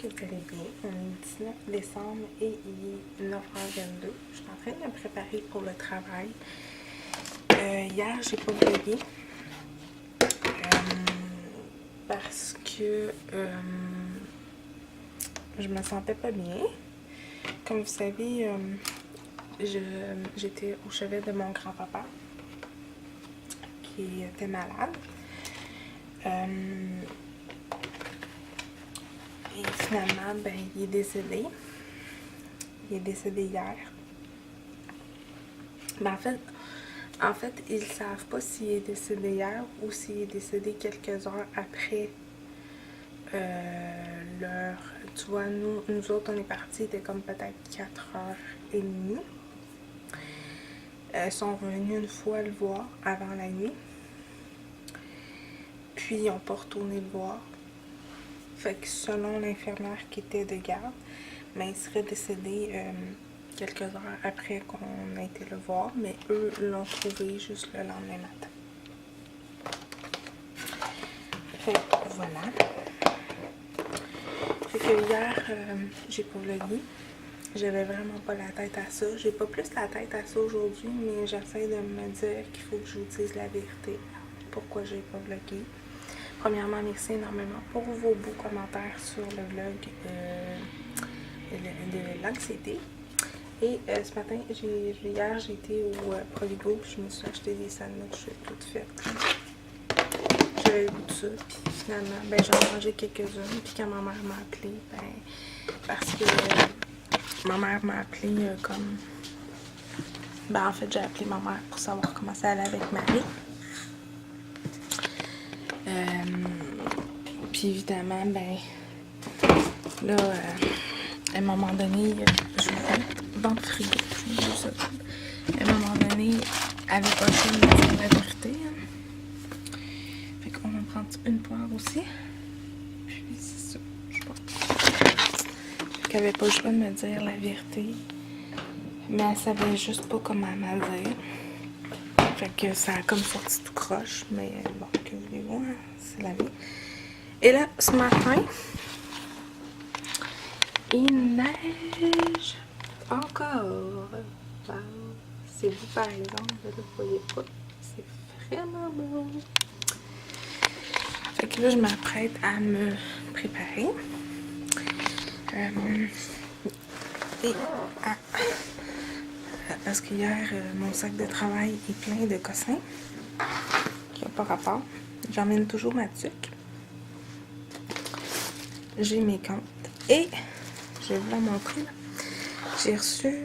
que vous allez bien. On est le 19 décembre et il est 9h22. Je suis en train de me préparer pour le travail. Hier, j'ai pas vlogué parce que je me sentais pas bien. Comme vous savez, j'étais au chevet de mon grand-papa qui était malade. Et finalement, ben, il est décédé. Il est décédé hier. Ben, en fait, ils ne savent pas s'il est décédé hier ou s'il est décédé quelques heures après l'heure. Tu vois, nous autres, on est partis, il était comme peut-être 4h30. Ils sont revenus une fois le voir avant la nuit. Puis, ils n'ont pas retourné le voir. Fait que selon l'infirmière qui était de garde, ben, il serait décédé quelques heures après qu'on a été le voir, mais eux l'ont trouvé juste le lendemain matin. Fait que voilà. Fait que hier, j'ai pas vlogué. J'avais vraiment pas la tête à ça. J'ai pas plus la tête à ça aujourd'hui, mais j'essaie de me dire qu'il faut que je vous dise la vérité. Pourquoi j'ai pas vlogué. Premièrement, merci énormément pour vos beaux commentaires sur le vlog de l'anxiété. Et ce matin, hier, j'ai été au Provigo, puis je me suis acheté des sandwichs toutes faites. J'avais le goût de ça, puis finalement, ben, j'en ai mangé quelques-unes, puis quand ma mère m'a appelé, ben, parce que ma mère m'a appelé comme... Ben, en fait, j'ai appelé ma mère pour savoir comment ça allait avec Marie. Puis évidemment, ben, là, à un moment donné, je vais dans le frigo, à un moment donné, elle avait pas le choix de me dire la vérité. Fait qu'on en prend un petit peu une poire aussi. Puis c'est ça, je sais pas. Fait qu'elle avait pas le choix de me dire la vérité. Mais elle savait juste pas comment me le dire. Fait que ça a comme sorti tout croche. Mais bon, que voulez-vous, hein, c'est la vie. Et là, ce matin, il neige encore. Wow. C'est vous par exemple, là, vous voyez pas. C'est vraiment beau. Fait que là, je m'apprête à me préparer. Parce qu'hier, mon sac de travail est plein de cossins. Qui n'a pas rapport. J'emmène toujours ma tuque. J'ai mes comptes. Et, je vais vous la montrer. J'ai reçu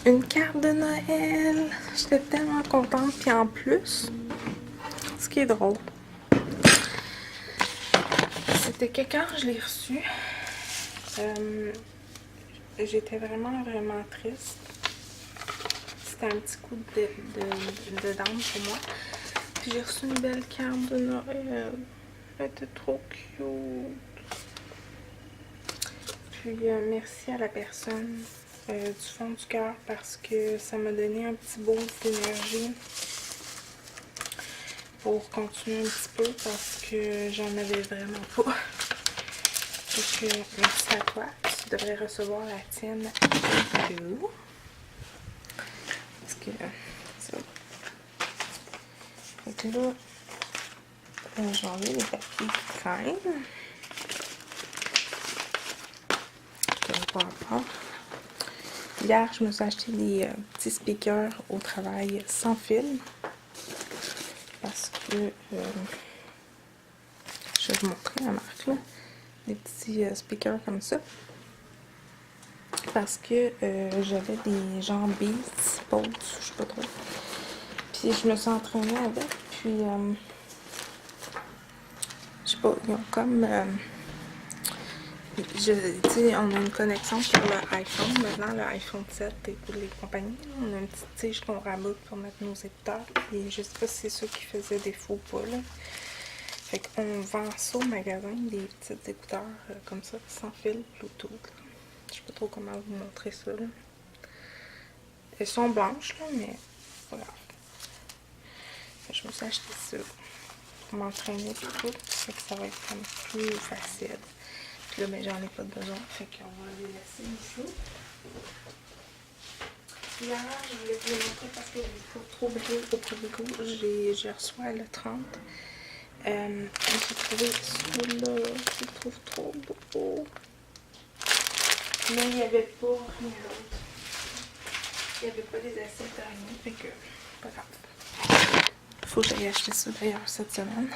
une carte de Noël. J'étais tellement contente. Puis en plus, ce qui est drôle, c'était que quand je l'ai reçue, j'étais vraiment triste. C'était un petit coup de dame pour moi. Puis j'ai reçu une belle carte de Noël. Elle était trop cute. Puis merci à la personne du fond du cœur parce que ça m'a donné un petit boost d'énergie pour continuer un petit peu parce que j'en avais vraiment pas. Donc merci à toi. Tu devrais recevoir la tienne vidéo. Parce que ça. Fait que là, j'ai enlevé les papiers qui traînent. Hier, je me suis acheté des petits speakers au travail sans fil. Parce que je vais vous montrer la marque là. Des petits speakers comme ça. Parce que j'avais des genre Beats, Pulse, je sais pas trop. Puis je me suis entraînée avec. Puis je sais pas, ils ont comme tu sais, on a une connexion sur le iPhone. Maintenant, le iPhone 7 et pour les compagnies, on a une petite tige qu'on raboute pour mettre nos écouteurs. Et je sais pas si c'est ça qui faisait défaut ou pas, là. Fait qu'on vend ça au magasin, des petits écouteurs comme ça, sans fil, Bluetooth. Là. Je sais pas trop comment vous montrer ça, là. Elles sont blanches, là, mais voilà. Je me suis acheté ça pour m'entraîner et tout. Fait que ça va être comme plus facile. Puis là, ben, j'en ai pas de besoin. Fait qu'on va les laisser ici. Hier, je voulais vous les montrer parce que j'ai trop brillé au Provigo. J'ai reçu le 30. J'ai trouvé celui-là. Je le trouve trop beau. Mais il n'y avait pas rien d'autre. Il n'y avait pas des assiettes à rien. Fait que, pas grave. Faut que j'aille acheter ça d'ailleurs cette semaine.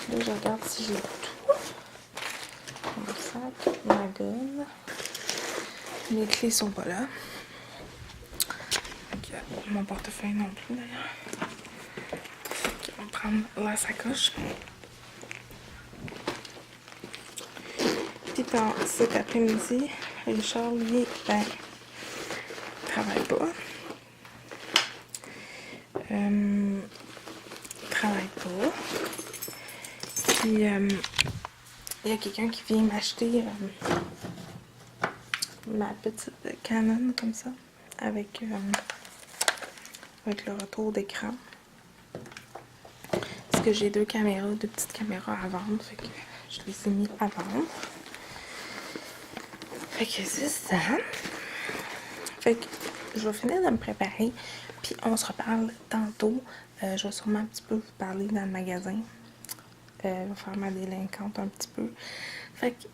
Là, je regarde si j'ai tout. Mon sac, ma gomme. Mes clés sont pas là. Okay. Mon portefeuille non plus d'ailleurs. On va prendre la sacoche. Puis dans cet après-midi, Richard, lui, ben, travaille pas. Travaille pas. Puis il y a quelqu'un qui vient m'acheter ma petite Canon comme ça avec le retour d'écran. Parce que j'ai deux petites caméras à vendre, fait que je les ai mis à vendre. Fait que c'est ça. Fait que je vais finir de me préparer, puis on se reparle tantôt. Je vais sûrement un petit peu vous parler dans le magasin. Je vais faire ma délinquante un petit peu. Fait que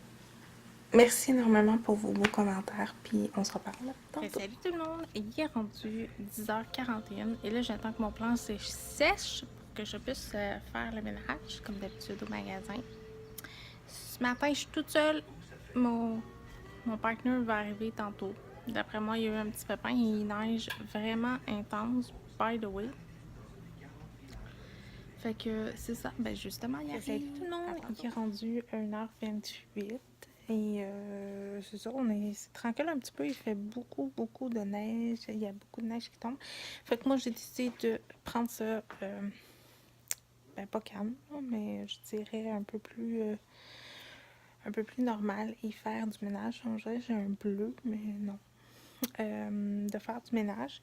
merci énormément pour vos beaux commentaires, puis on se reparle tantôt. Salut tout le monde, il est rendu 10h41 et là j'attends que mon plan se sèche pour que je puisse faire le ménage comme d'habitude au magasin. Ce matin je suis toute seule, mon partner va arriver tantôt. D'après moi il y a eu un petit pépin, il neige vraiment intense, by the way. Fait que c'est ça, ben justement il y a salut tout le monde, il est rendu 1h28. Et c'est ça, c'est tranquille un petit peu, il fait beaucoup de neige, il y a beaucoup de neige qui tombe. Fait que moi j'ai décidé de prendre ça, ben pas calme, mais je dirais un peu plus normal et faire du ménage. J'ai un bleu, mais non. De faire du ménage.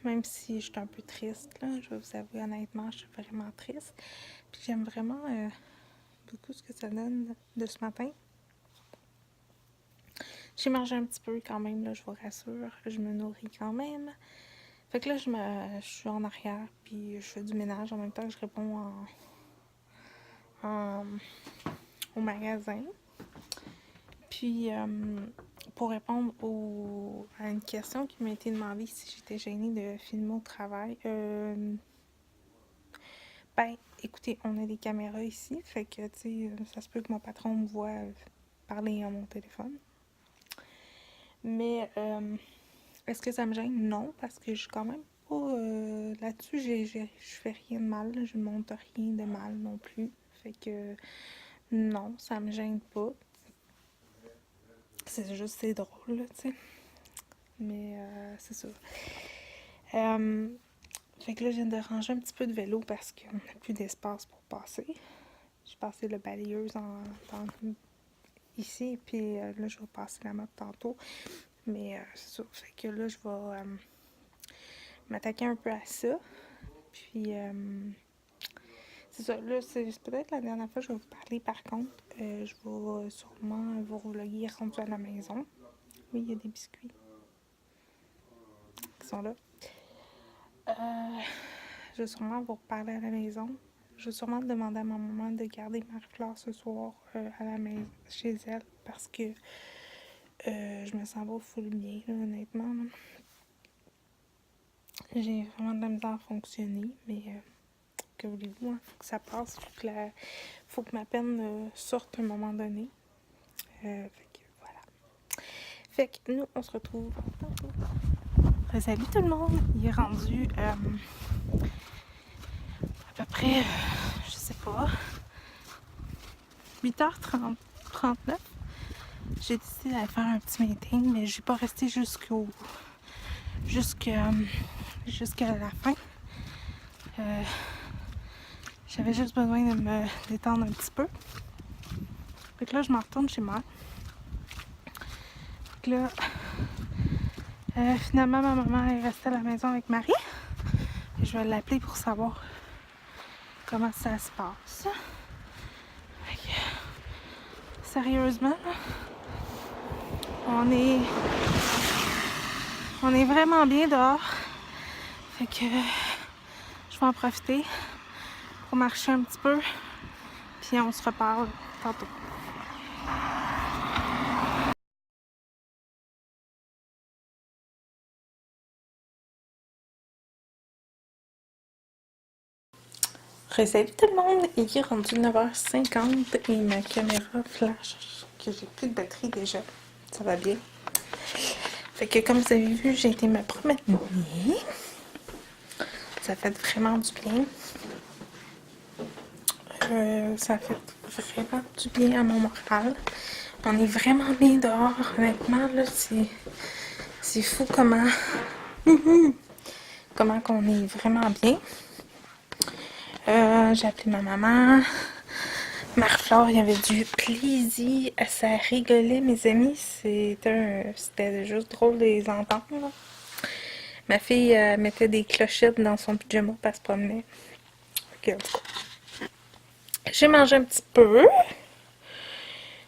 Même si je suis un peu triste, là, je vais vous avouer honnêtement, je suis vraiment triste. Puis j'aime vraiment beaucoup ce que ça donne de ce matin. J'ai mangé un petit peu quand même, là, je vous rassure. Je me nourris quand même. Fait que là, je suis en arrière, puis je fais du ménage en même temps que je réponds au magasin. Puis, pour répondre à une question qui m'a été demandée si j'étais gênée de filmer au travail, ben, écoutez, on a des caméras ici, fait que, tu sais, ça se peut que mon patron me voit parler à mon téléphone. Mais, est-ce que ça me gêne? Non, parce que je suis quand même pas... là-dessus, je fais rien de mal, je ne monte rien de mal non plus. Fait que, non, ça me gêne pas. C'est juste, c'est drôle, là, tu sais. Mais, c'est ça. Fait que là, je viens de ranger un petit peu de vélo parce qu'on n'a plus d'espace pour passer. J'ai passé le balayeuse ici, puis là, je vais passer la mode tantôt. Mais c'est ça. Fait que là, je vais m'attaquer un peu à ça. Puis, c'est ça. Là, c'est peut-être la dernière fois que je vais vous parler. Par contre, je vais sûrement vous vlogger rendu à la maison. Oui, il y a des biscuits qui sont là. Je vais sûrement vous reparler à la maison. Je vais sûrement demander à ma maman de garder Marie-Flore ce soir à la maison, chez elle, parce que je me sens pas full bien, là, honnêtement. Là. J'ai vraiment de la misère à fonctionner, mais que voulez-vous, hein? Faut que ça passe, faut que ma peine sorte à un moment donné. Fait que voilà. Fait que nous, on se retrouve tantôt. Salut tout le monde! Il est rendu à peu près, je sais pas, 8h39. J'ai décidé d'aller faire un petit meeting, mais j'ai pas resté jusqu'à la fin. J'avais juste besoin de me détendre un petit peu. Fait que là, je m'en retourne chez moi. Fait que là, finalement, ma maman est restée à la maison avec Marie. Et je vais l'appeler pour savoir comment ça se passe. Fait sérieusement, là, on est vraiment bien dehors. Fait que je vais en profiter pour marcher un petit peu. Puis on se reparle tantôt. Salut tout le monde, il est rendu 9h50 et ma caméra flash que j'ai plus de batterie déjà. Ça va bien. Fait que comme vous avez vu, j'ai été me promener. Ça fait vraiment du bien. Ça fait vraiment du bien à mon moral. On est vraiment bien dehors, honnêtement, là, c'est fou comment qu'on est vraiment bien. J'ai appelé ma maman. Marie-Flore, il y avait du plaisir. Ça rigolait, mes amis. C'était juste drôle de les entendre. Là. Ma fille mettait des clochettes dans son pyjama pour elle se promener. Okay, j'ai mangé un petit peu.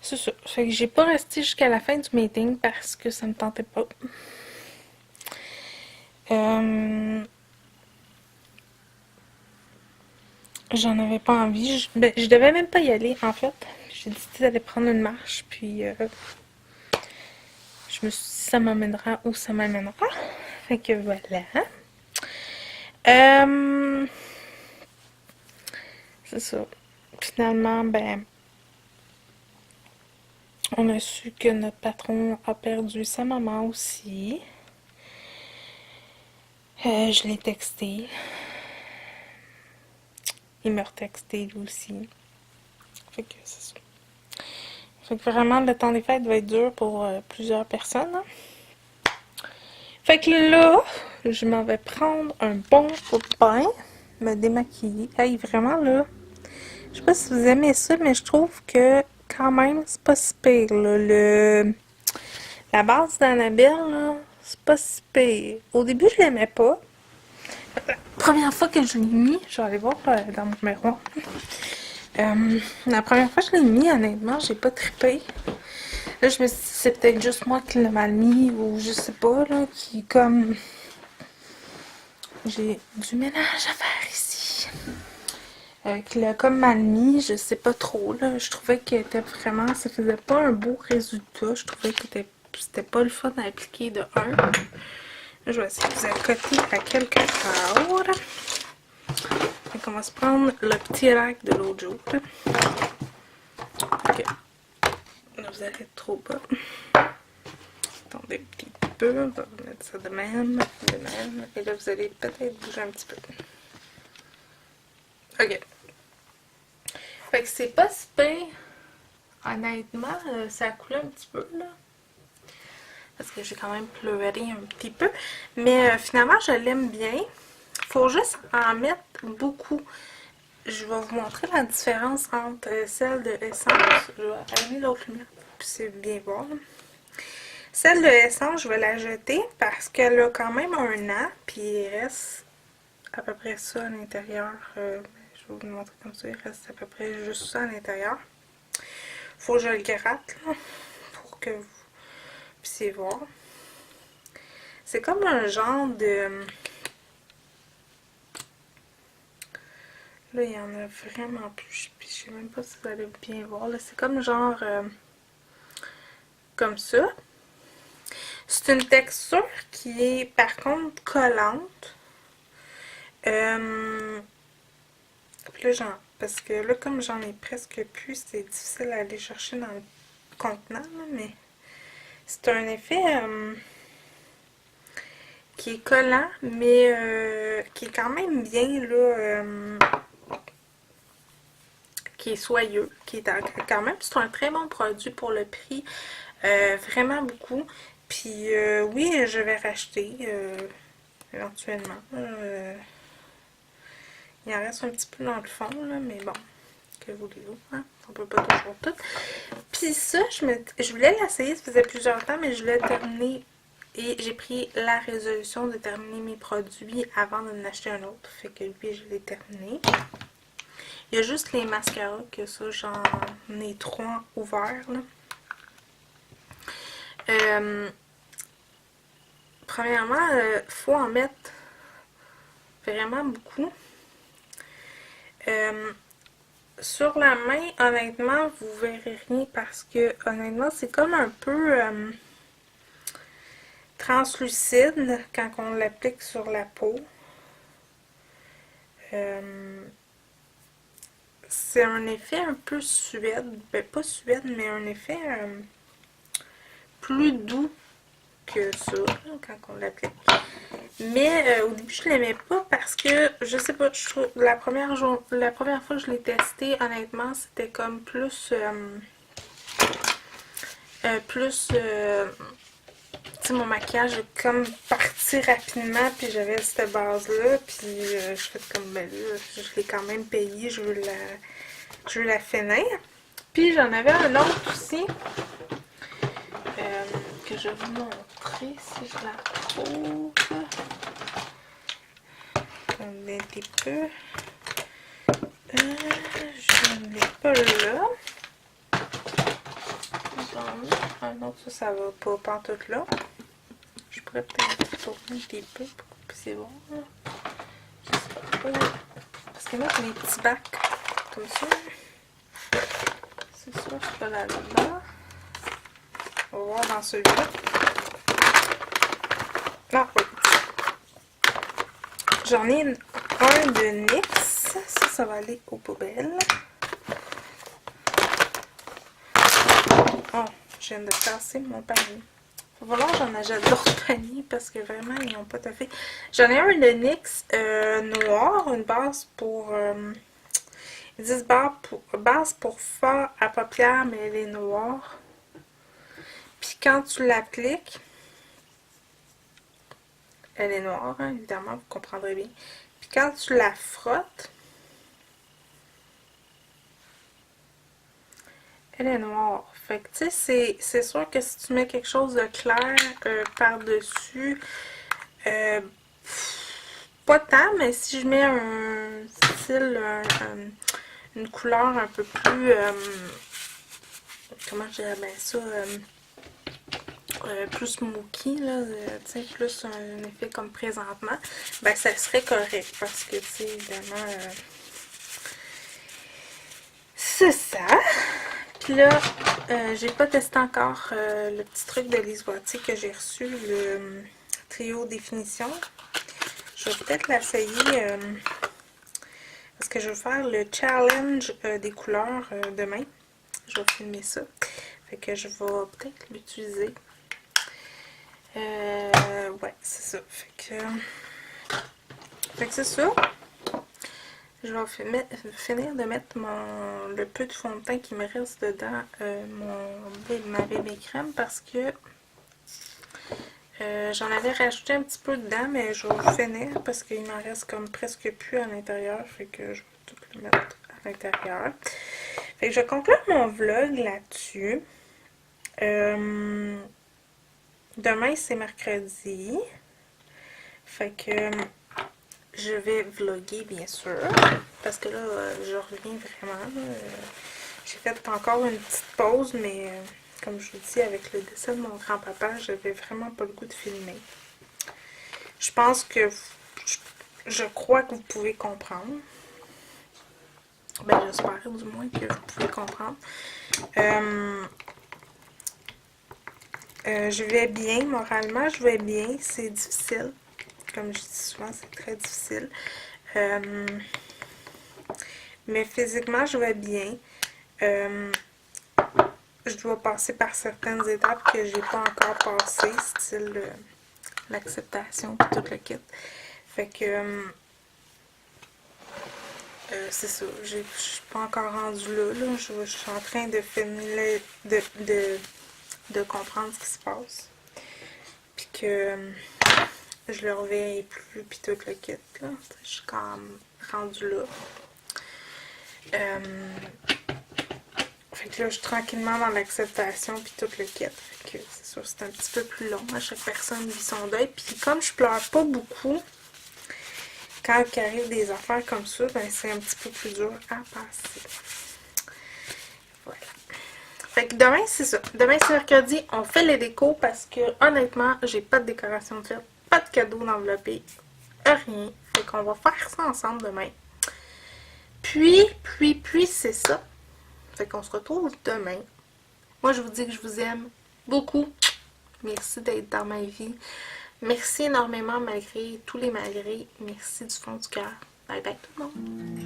C'est ça. Fait que j'ai pas resté jusqu'à la fin du meeting parce que ça me tentait pas. J'en avais pas envie. Je devais même pas y aller, en fait. J'ai décidé d'aller prendre une marche, puis je me suis dit ça m'amènera où ça m'amènera. Fait que voilà. C'est ça. Finalement, ben, on a su que notre patron a perdu sa maman aussi. Je l'ai texté. Il m'a retexté lui aussi. Fait que c'est ça. Fait que vraiment, le temps des fêtes va être dur pour plusieurs personnes. Hein? Fait que là, je m'en vais prendre un bon bain, me démaquiller. Hey, vraiment là, je sais pas si vous aimez ça, mais je trouve que quand même, c'est pas si pire. Là. La base d'Annabelle, là, c'est pas si pire. Au début, je l'aimais pas. La première fois que je l'ai mis, je vais aller voir dans mon miroir. La première fois que je l'ai mis, honnêtement, j'ai pas trippé. Là, je me suis dit, c'est peut-être juste moi qui l'ai mal mis, ou je sais pas, là, qui comme... J'ai du ménage à faire ici. Qui l'a comme mal mis, je sais pas trop, là. Je trouvais qu'il était vraiment... Ça faisait pas un beau résultat. Je trouvais que c'était pas le fun à appliquer de 1. Là, je vais essayer de vous accoter à quelque part. Donc, on va se prendre le petit rack de l'autre jour. Ok. Là, vous allez être trop bas. Attendez un petit peu. On va mettre ça de même. Et là, vous allez peut-être bouger un petit peu. Ok. Fait que c'est pas si pire. Honnêtement, ça a coulé un petit peu, là. Parce que j'ai quand même pleuré un petit peu. Mais finalement, je l'aime bien. Faut juste en mettre beaucoup. Je vais vous montrer la différence entre celle de Essence. Je vais allumer l'autre lumière pour que vous bien voir. Celle de Essence, je vais la jeter parce qu'elle a quand même un an. Puis il reste à peu près ça à l'intérieur. Je vais vous montrer comme ça. Il reste à peu près juste ça à l'intérieur. Faut que je le gratte là, pour que vous puissiez voir. C'est comme un genre de... Là, il y en a vraiment plus. Puis je sais même pas si vous allez bien voir. C'est comme genre... comme ça. C'est une texture qui est par contre collante. Puis là, parce que là, comme j'en ai presque plus, c'est difficile à aller chercher dans le contenant. Là, mais c'est un effet qui est collant, mais qui est quand même bien là. Qui est soyeux, qui est quand même, c'est un très bon produit pour le prix, vraiment beaucoup. Puis oui, je vais racheter éventuellement. Il en reste un petit peu dans le fond, là, mais bon, que voulez-vous, hein? On peut pas toujours tout. Puis ça, je voulais l'essayer, ça faisait plusieurs temps, mais je voulais terminer. Et j'ai pris la résolution de terminer mes produits avant de m'en acheter un autre. Fait que lui, je l'ai terminé. Il y a juste les mascaras que ça, j'en ai 3 ouverts, là. Premièrement, faut en mettre vraiment beaucoup. Sur la main, honnêtement, vous verrez rien parce que, honnêtement, c'est comme un peu translucide quand on l'applique sur la peau. C'est un effet un peu suède. Ben, pas suède, mais un effet plus doux que ça, là, quand on l'applique. Mais au début, je l'aimais pas parce que, je sais pas, je trouve, la première fois que je l'ai testé, honnêtement, c'était comme plus... tu sais, mon maquillage est comme parti rapidement, puis j'avais cette base-là, puis je fais comme, ben là, je l'ai quand même payé, je veux la finir. Puis j'en avais un autre aussi, que je vais vous montrer si je la trouve. Un petit peu. Je ne l'ai pas là. Un autre, ça va pas pantoute là. Je pourrais peut-être tourner un petit peu pour que vous puissiez voir. Je sais pas. Parce que là, j'ai des petits bacs comme ça. C'est sûr, c'est pas là-dedans. On va voir dans celui-là. Non, oui. J'en ai un de NYX. Ça va aller aux poubelles. Oh, je viens de casser mon panier. Il va falloir que j'en achète d'autres paniers parce que vraiment, ils n'ont pas taffé. J'en ai un de NYX noir, une base pour... ils disent base pour fard à paupières, mais elle est noire. Puis quand tu l'appliques, elle est noire, hein, évidemment, vous comprendrez bien. Puis quand tu la frottes, elle est noire. Fait que, tu sais, c'est sûr que si tu mets quelque chose de clair par-dessus, pas tant, mais si je mets un style, une couleur un peu plus, comment je dirais bien ça, plus smoky, là, tu sais, plus un effet comme présentement, ben ça serait correct parce que, tu sais, évidemment, c'est ça. Puis là, j'ai pas testé encore le petit truc de Lise Boitier que j'ai reçu, le trio définition. Je vais peut-être l'essayer parce que je vais faire le challenge des couleurs demain. Je vais filmer ça. Fait que je vais peut-être l'utiliser. Ouais, c'est ça. Fait que c'est ça. Je vais finir de mettre le peu de fond de teint qui me reste dedans ma bébé crème parce que j'en avais rajouté un petit peu dedans, mais je vais finir parce qu'il m'en reste comme presque plus à l'intérieur. Fait que je vais tout le mettre à l'intérieur. Fait que je conclure mon vlog là-dessus. Demain, c'est mercredi. Fait que je vais vlogger, bien sûr. Parce que là, je reviens vraiment. J'ai fait encore une petite pause, mais comme je vous dis, avec le décès de mon grand-papa, j'avais vraiment pas le goût de filmer. Je pense que... Je crois que vous pouvez comprendre. Ben, j'espère du moins que vous pouvez comprendre. Je vais bien, moralement, je vais bien. C'est difficile. Comme je dis souvent, c'est très difficile. Mais physiquement, je vais bien. Je dois passer par certaines étapes que j'ai pas encore passées, style l'acceptation et tout le kit. Fait que c'est ça, je suis pas encore rendue là. Je suis en train de finir de comprendre ce qui se passe. Puis que je le reverrai plus, puis tout le kit, là. Je suis quand même rendue là. Fait que là, je suis tranquillement dans l'acceptation, puis tout le kit. Fait que c'est sûr, c'est un petit peu plus long. À chaque personne vit son deuil. Puis comme je pleure pas beaucoup, quand il arrive des affaires comme ça, ben c'est un petit peu plus dur à passer. Voilà. Fait que demain, c'est ça. Demain, c'est mercredi. On fait les décos parce que, honnêtement, j'ai pas de décoration de fête, pas de cadeaux d'enveloppé, rien. Fait qu'on va faire ça ensemble demain. Puis, c'est ça. Fait qu'on se retrouve demain. Moi, je vous dis que je vous aime beaucoup. Merci d'être dans ma vie. Merci énormément malgré tous les malgrés. Merci du fond du cœur. Bye bye tout le monde.